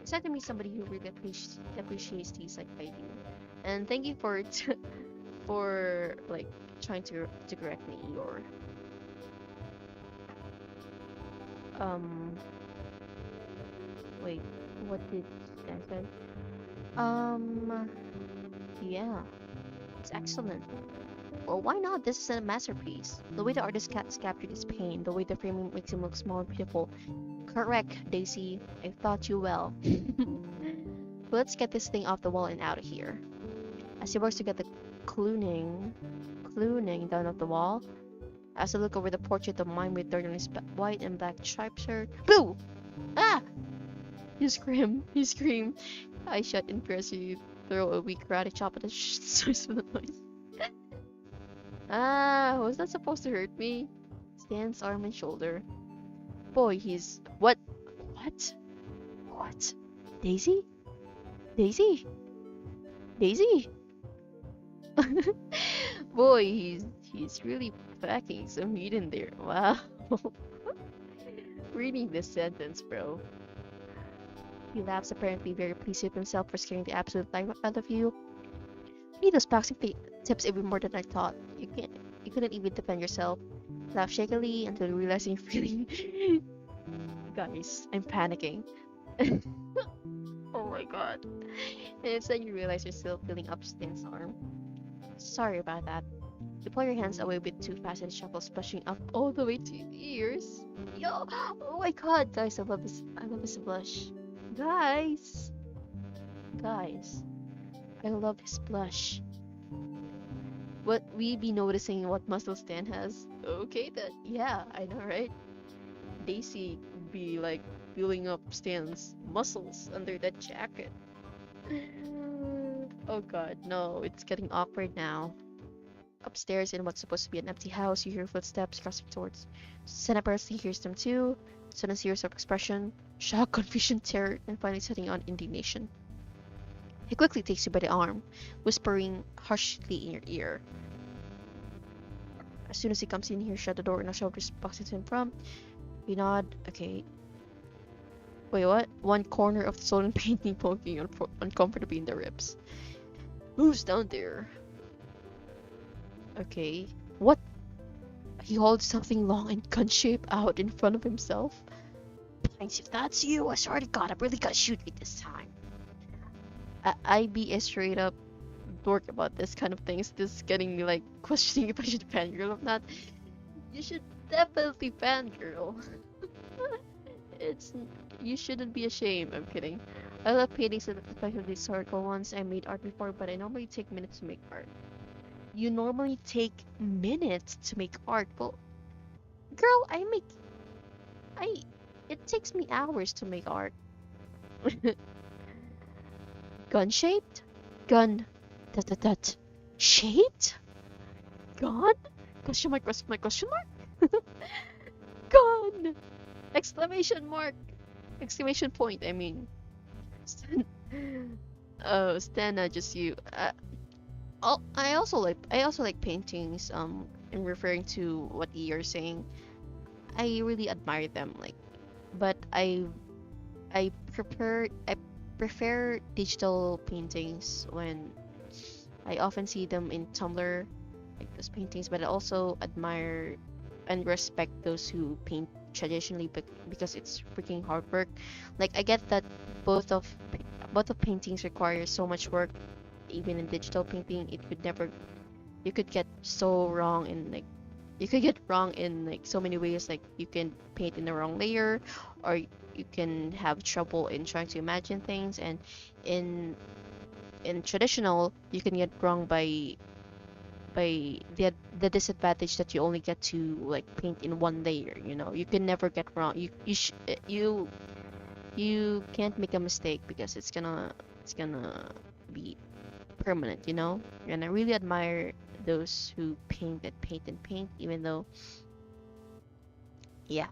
It's not to me somebody who really appreciates these like I do. And thank you for for like trying to correct me, Eeyore. Um. Wait, what did I say? Yeah, it's excellent. Well, why not? This is a masterpiece. The way the artist captured his pain, the way the framing makes him look small and beautiful. Correct, Daisy. I thought you well. But let's get this thing off the wall and out of here. As he works to get the cluning down off the wall, as I look over the portrait of mime with dirt on his white and black striped shirt. Boo! Ah! You scream. You scream. I shut in fear as you throw a weak karate chop at the source of the noise. Ah, was that supposed to hurt me? Stan's arm and shoulder. Boy, he's... What? What? What? Daisy? Daisy? Daisy? Boy, he's really packing some meat in there. Wow. Reading this sentence, bro. He laughs, apparently very pleased with himself for scaring the absolute life out of you. You need those boxing tips even more than I thought. You couldn't even defend yourself. Laugh shakily until you realize you're feeling. Guys, I'm panicking. Oh my god. And instead you realize you're still feeling up Stan's arm. Sorry about that. You pull your hands away a bit too fast and it shuffles, blushing up all the way to your ears. Yo! Oh my god, guys, I love this blush. Guys, I love his blush. What we be noticing what muscle Stan has? Okay, then. Yeah, I know, right? Daisy be like building up Stan's muscles under that jacket. Oh god, no, it's getting awkward now. Upstairs in what's supposed to be an empty house, you hear footsteps crossing towards. Sen apparently hears them too. Sudden series of expression, shock, confusion, terror, and finally setting on indignation. He quickly takes you by the arm, whispering harshly in your ear. As soon as he comes in, you shut the door and a shoulder box into him from. You nod. Okay. Wait, what? One corner of the stolen painting poking uncomfortably in the ribs. Who's down there? Okay. What? He holds something long and gun-shaped out in front of himself. Pines, if that's you, I swear to God, I'm really gonna shoot you this time. I be a straight up dork about this kind of things. This is getting me like questioning if I should fangirl or not. You should definitely fangirl. You shouldn't be ashamed. I'm kidding. I love paintings, especially historical ones. I made art before, but I normally take minutes to make art. You normally take minutes to make art. Well, Girl, I it takes me hours to make art. Gun shaped? Gun dot dot dot shaped? Gun? Question mark? Gun! Exclamation mark! Exclamation point, I mean. Stan- oh, Stana, just you. I also like paintings. In referring to what you're saying, I really admire them. Like, but I prefer digital paintings when I often see them in Tumblr, like those paintings. But I also admire and respect those who paint traditionally, because it's freaking hard work. Like I get that both of both of paintings require so much work. Even in digital painting, it could never you could get so wrong in like you could get wrong in like so many ways. Like you can paint in the wrong layer, or you can have trouble in trying to imagine things. And in traditional, you can get wrong by the disadvantage that you only get to like paint in one layer. You can never get wrong. You can't make a mistake because it's gonna be permanent. And I really admire those who paint and paint and paint, even though, yeah.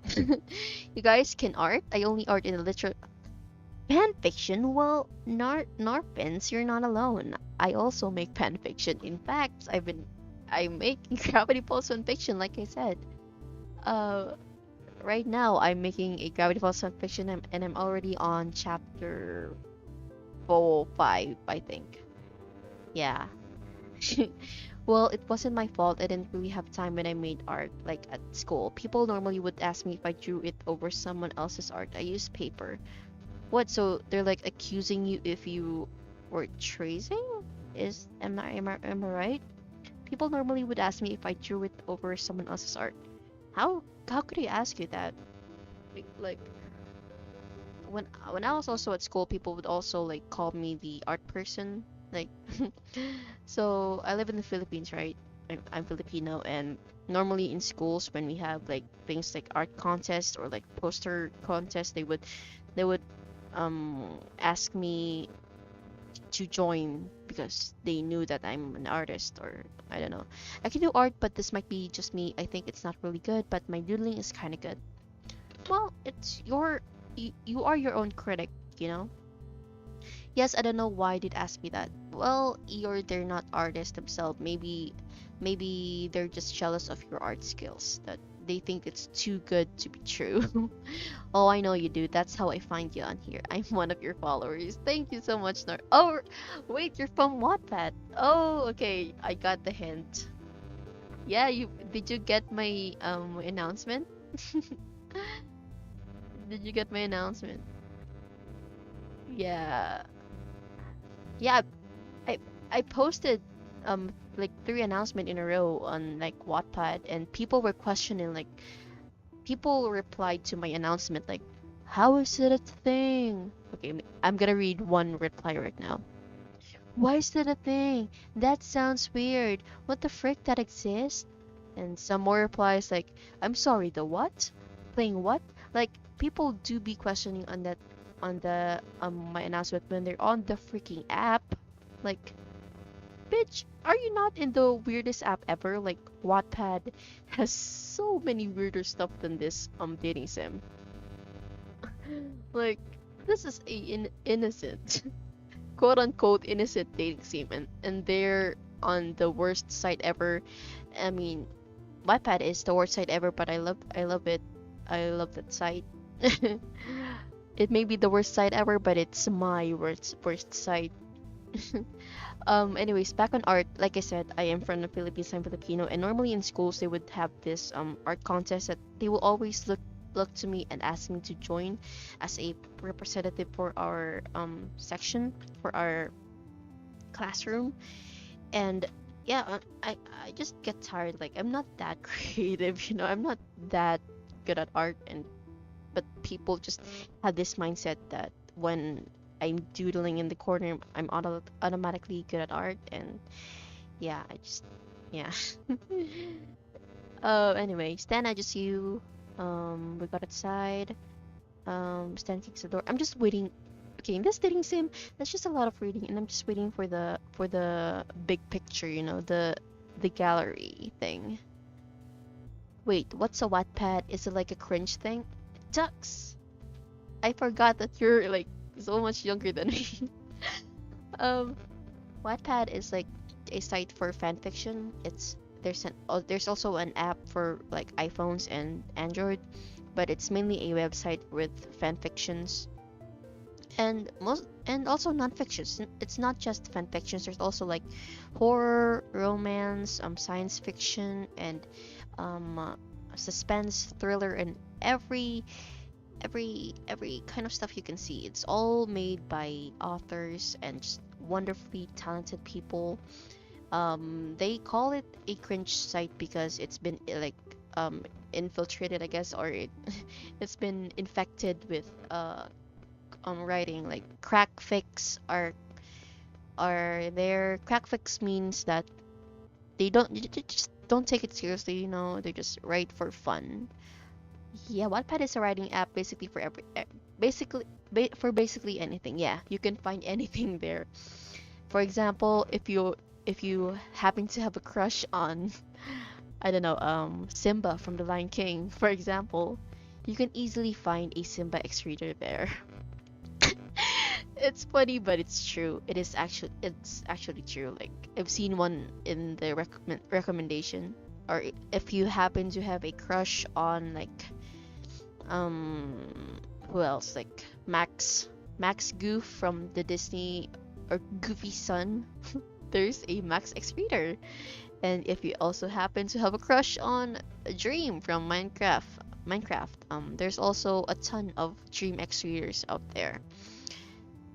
You guys can art. I only art in literal fan fiction. Well, Narpins, you're not alone. I also make fan fiction. In fact, I'm making Gravity Falls fan fiction, like I said. Uh, right now I'm making a Gravity Falls fan fiction, and I'm already on chapter 4 5, I think. Yeah. Well, it wasn't my fault. I didn't really have time when I made art, like at school. People normally would ask me if I drew it over someone else's art. I used paper. What? So they're like accusing you if you were tracing? Am I right? People normally would ask me if I drew it over someone else's art. How could I ask you that? Like when I was also at school, people would also like call me the art person. Like, so I live in the Philippines, right? I'm Filipino, and normally in schools when we have like things like art contests or like poster contests, they would ask me to join because they knew that I'm an artist, or I don't know. I can do art, but this might be just me. I think it's not really good, but my doodling is kind of good. Well, you are your own critic, you know? Yes, I don't know why they'd ask me that. Well, they're not artists themselves. Maybe they're just jealous of your art skills, that they think it's too good to be true. Oh, I know you do. That's how I find you on here. I'm one of your followers. Thank you so much, Nar. Oh, wait, you're from Wattpad. Oh, okay. I got the hint. Yeah, did you get my announcement? Did you get my announcement? Yeah. Yeah, I I posted like three announcement in a row on like Wattpad, and people were questioning, like people replied to my announcement like, how is it a thing? Okay, I'm gonna read one reply right now. Why is that a thing? That sounds weird. What the frick, that exists? And some more replies like, I'm sorry, the what? Playing what? Like people do be questioning on that, on the my announcement when they're on the freaking app. Like, bitch, are you not in the weirdest app ever? Like Wattpad has so many weirder stuff than this dating sim. Like, this is a innocent, quote unquote innocent dating sim, and they're on the worst site ever. I mean, Wattpad is the worst site ever, but I love it. I love that site. It may be the worst site ever, but it's my worst site. Anyways, back on art, like I said, I am from the Philippines, I'm Filipino, and normally in schools they would have this art contest that they will always look to me and ask me to join as a representative for our section, for our classroom. And yeah, I just get tired. Like I'm not that creative, I'm not that good at art, and but people just have this mindset that when I'm doodling in the corner, I'm automatically good at art. And yeah, I just, yeah. Anyway, Stan, I just you. We got outside. Stan kicks the door. I'm just waiting. Okay, in this dating sim, that's just a lot of reading, and I'm just waiting for the big picture. You know, the gallery thing. Wait, what's a Wattpad? Is it like a cringe thing? Ducks. I forgot that you're like so much younger than me. um, Wattpad is like a site for fan fiction. There's also an app for like iPhones and Android, but it's mainly a website with fan fictions and also non-fictions. It's not just fan fictions. There's also like horror, romance, science fiction, and suspense, thriller, and every kind of stuff you can see. It's all made by authors and just wonderfully talented people. They call it a cringe site because it's been infiltrated, I guess, or it's been infected with writing. Like crack fics are there. Crack fics means that they just don't take it seriously, you know. They just write for fun. Yeah, Wattpad is a writing app basically for basically anything. Yeah, you can find anything there. For example, if you happen to have a crush on I don't know, Simba from The Lion King, for example, you can easily find a Simba X reader there. It's funny, but it's true. It's actually true. Like I've seen one in the recommendation, or if you happen to have a crush on like um who else, like Max Goof from the Disney, or Goofy son, there's a Max X reader. And if you also happen to have a crush on a Dream from Minecraft, there's also a ton of Dream X readers out there.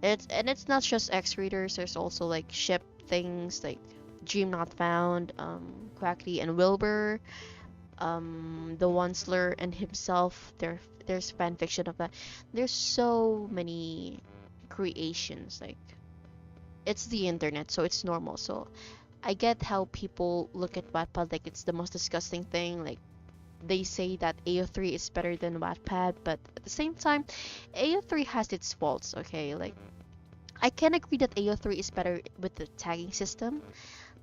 It's not just X readers. There's also like ship things like Dream Not Found, Quackly and Wilbur, the Onceler and himself. There's fan fiction of that. There's so many creations. Like it's the internet, so it's normal. So I get how people look at Wattpad like it's the most disgusting thing. Like they say that AO3 is better than Wattpad, but at the same time, AO3 has its faults. Okay, like I can agree that AO3 is better with the tagging system.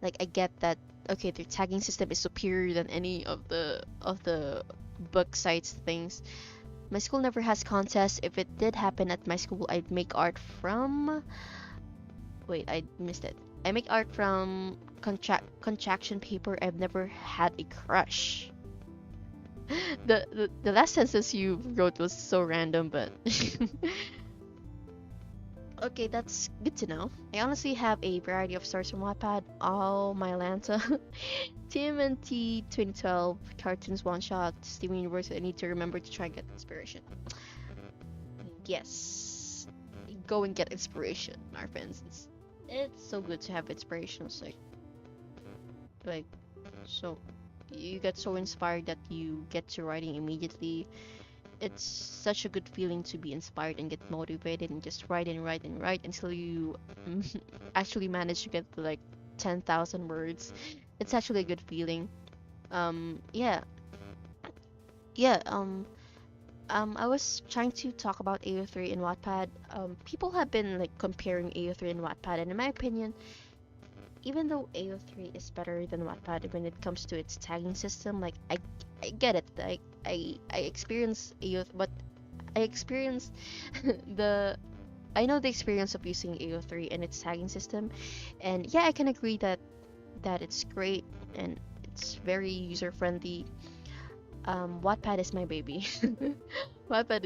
Like I get that. Okay, their tagging system is superior than any of the book sites things. My school never has contests. If it did happen at my school, I'd make art from. Wait, I missed it. I make art from contraction paper. I've never had a crush. The last sentence you wrote was so random, but okay, that's good to know. I honestly have a variety of stars from Wattpad. All my Lanta, TMNT 2012, cartoons one shot, Steven Universe. I need to remember to try and get inspiration. Yes, go and get inspiration, my friends. It's so good to have inspiration. It's like so you get so inspired that you get to writing immediately. It's such a good feeling to be inspired and get motivated and just write and write and write until you actually manage to get to like 10,000 words. It's actually a good feeling. Yeah, yeah. I was trying to talk about AO3 and Wattpad. People have been like comparing AO3 and Wattpad, and in my opinion, even though AO3 is better than Wattpad when it comes to its tagging system, like I get it. Like I experience AO, but I experienced the I know the experience of using AO3 and its tagging system, and yeah, I can agree that it's great and it's very user friendly. Wattpad is my baby. Wattpad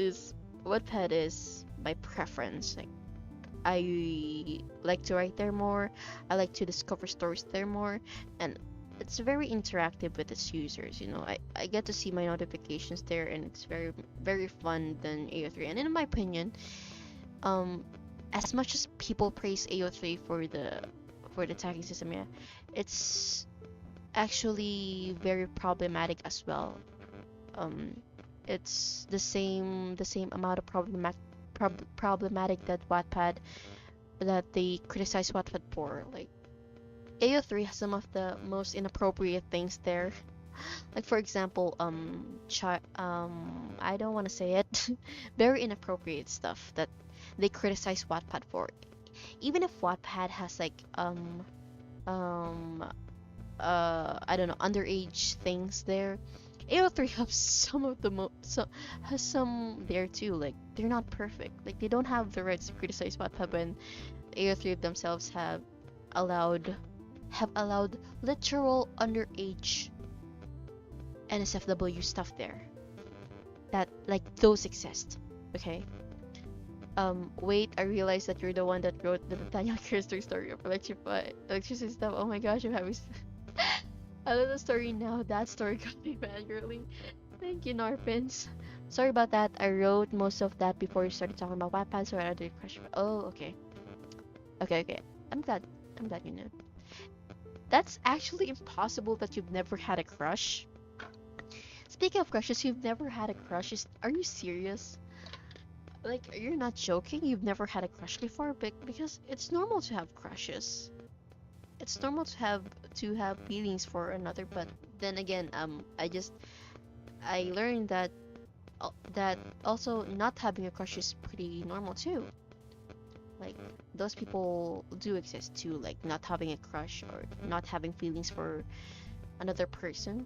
is my preference. Like I like to write there more. I like to discover stories there more, and it's very interactive with its users. You know, I get to see my notifications there, and it's very fun than AO3. And in my opinion, um, as much as people praise AO3 for the tagging system, yeah, it's actually very problematic as well. Um, it's the same amount of problematic that they criticize Wattpad for. Like AO3 has some of the most inappropriate things there. Like for example, I don't want to say it, very inappropriate stuff that they criticize Wattpad for. Even if Wattpad has like um I don't know, underage things there. AO3 has some of the has some there too. Like they're not perfect. Like they don't have the rights to criticize Wattpad when AO3 themselves allowed allowed literal underage NSFW stuff there. That like those exist. Okay. Wait, I realized that you're the one that wrote the Nathaniel Kirster story of electricity stuff. Oh my gosh, I'm having I love the story now. That story got me mad girly. Thank you, Narpins. Sorry about that. I wrote most of that before you started talking about Wattpad, so I had a question. Oh, okay. Okay. I'm glad. I'm glad you know. That's actually impossible that you've never had a crush. Speaking of crushes, you've never had a crush. Are you serious? Like, you're not joking? You've never had a crush before? Because it's normal to have crushes. It's normal to have feelings for another, but then again, I learned that that also not having a crush is pretty normal too. Like those people do exist too, like not having a crush or not having feelings for another person.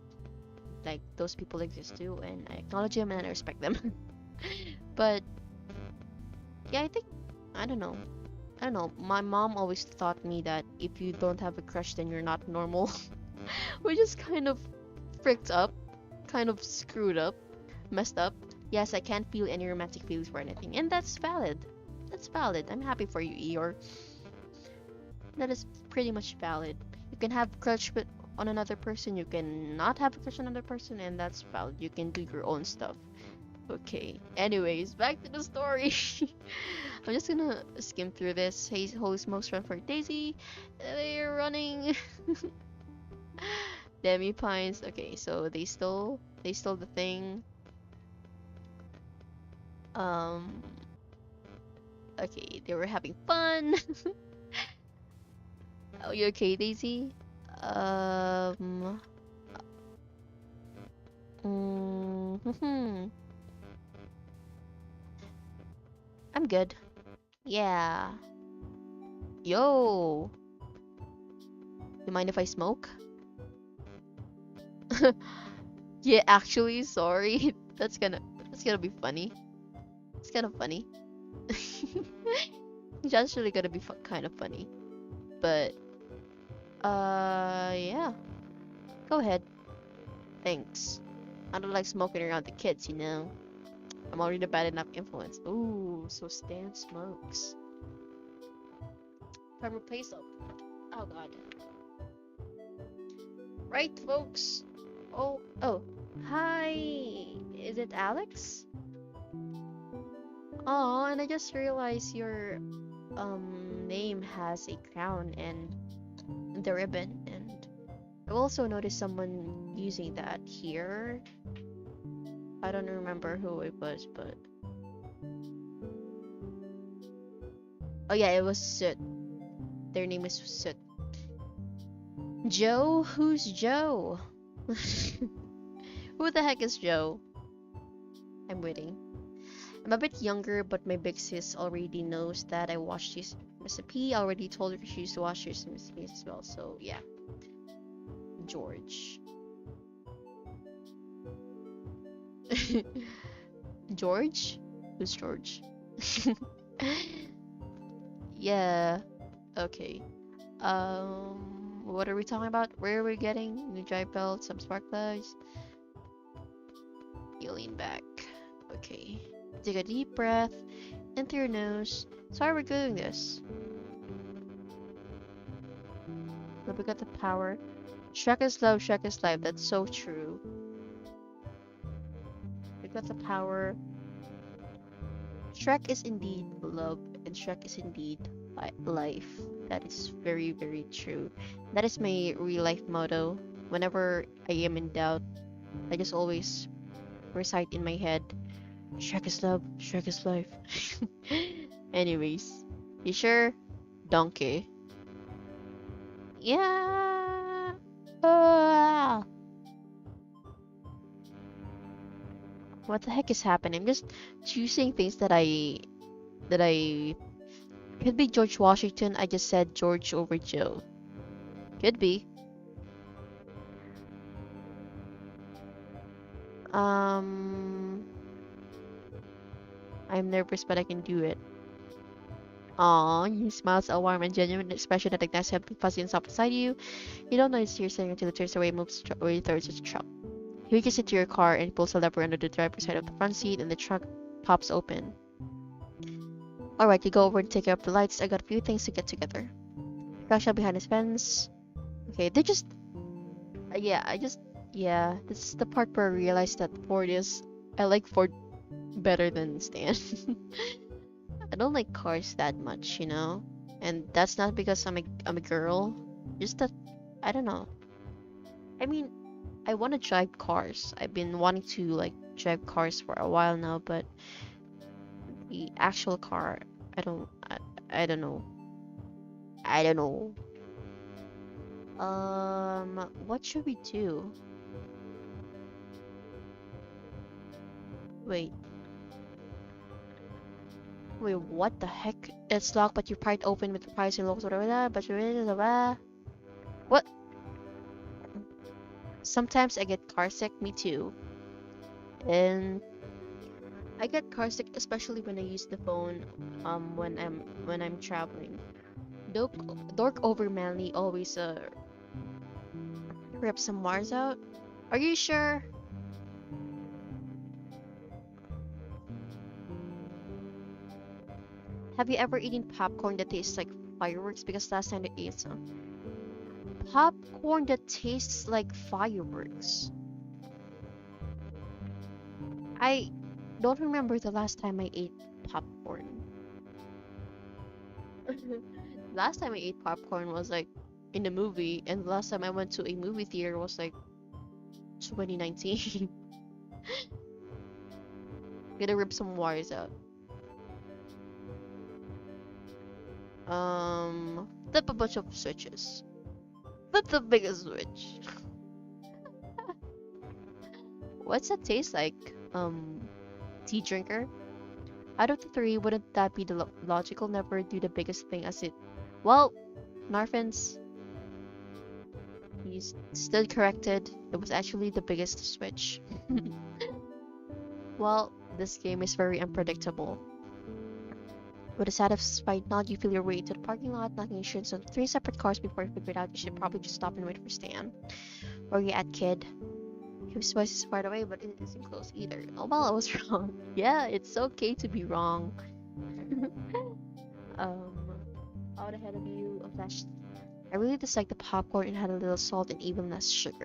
Like those people exist too, and I acknowledge them and I respect them. But yeah, I don't know. I don't know. My mom always taught me that if you don't have a crush, then you're not normal, which is kind of fricked up, kind of screwed up, messed up. Yes, I can't feel any romantic feelings for anything, and that's valid. That's valid. I'm happy for you, Eeyore. That is pretty much valid. You can have crush on another person. You can not have a crush on another person, and that's valid. You can do your own stuff. Okay. Anyways, back to the story. I'm just gonna skim through this. Hey, host most run for Daisy. They're running. Demi Pines. Okay, so they stole the thing. Um. Okay, they were having fun. Oh, you okay, Daisy? Um. I'm good. Yeah. Yo. You mind if I smoke? Yeah, actually, sorry. That's gonna be funny. It's kind of funny. It's actually gonna be kind of funny. But yeah. Go ahead. Thanks. I don't like smoking around the kids, you know. I'm already a bad enough influence. Ooh, so Stan smokes. If I replace them. Oh god. Right, folks. Oh. Hi. Is it Alex? Oh, and I just realized your name has a crown and the ribbon, and I also noticed someone using that here. I don't remember who it was, but oh yeah, it was Soot. Their name is Soot. Joe? Who's Joe? Who the heck is Joe? I'm waiting. I'm a bit younger, but my big sis already knows that I watched this recipe. I already told her she used to watch this recipe as well, so yeah. George. George? Who's George? Yeah. Okay. What are we talking about? Where are we getting? New drive belt, some spark plugs. You lean back. Okay. Take a deep breath in through your nose. So how are we doing this? But we got the power. Shrek is love, Shrek is life. That's so true. We got the power. Shrek is indeed love, and Shrek is indeed life. That is very, very true. That is my real life motto. Whenever I am in doubt, I just always recite in my head, Shrek is love, Shrek is life. Anyways, you sure? Donkey. Yeah. Ah. What the heck is happening? I'm just choosing things that I could be George Washington. I just said George over Joe. Could be. Um, I'm nervous, but I can do it. Aw, he smiles a warm and genuine expression that ignites something fuzzy and soft inside you. You don't notice you're saying until he turns away and moves away towards his truck. He reaches into your car and pulls a lever under the driver's side of the front seat, and the trunk pops open. Alright, you go over and take care of the lights. I got a few things to get together. Crash out behind his fence. Okay, they just. Yeah, I just. Yeah, this is the part where I realized that Ford is. I like Ford better than Stan. I don't like cars that much, you know? And that's not because I'm a girl. Just that. I don't know. I mean, I want to drive cars. I've been wanting to, like, drive cars for a while now, but the actual car, I don't. I don't know. I don't know. What should we do? Wait, wait, what the heck? It's locked, but you pry it open with the price and locks, whatever that, but what? Sometimes I get car sick, me too. And I get car sick especially when I use the phone, when I'm traveling. Dork, Dork over Manly always, rip some Mars out. Are you sure? Have you ever eaten popcorn that tastes like fireworks? Because last time I ate some. Popcorn that tastes like fireworks. I don't remember the last time I ate popcorn. Last time I ate popcorn was like in a movie, and the last time I went to a movie theater was like 2019. Gonna rip some wires out. Flip a bunch of switches. Flip the biggest switch. What's that taste like? Tea drinker? Out of the three, wouldn't that be the logical never do the biggest thing as it? Well, Narfins, he's still corrected. It was actually the biggest switch. Well, this game is very unpredictable. With a satisfied nod, you feel your way into the parking lot, knocking insurance on three separate cars before you figure it out you should probably just stop and wait for Stan. Where you at, kid? His voice is far away, but it isn't close either. Oh well, I was wrong. Yeah, it's okay to be wrong. um, out ahead of you, a flash. I really dislike the popcorn. It had a little salt and even less sugar.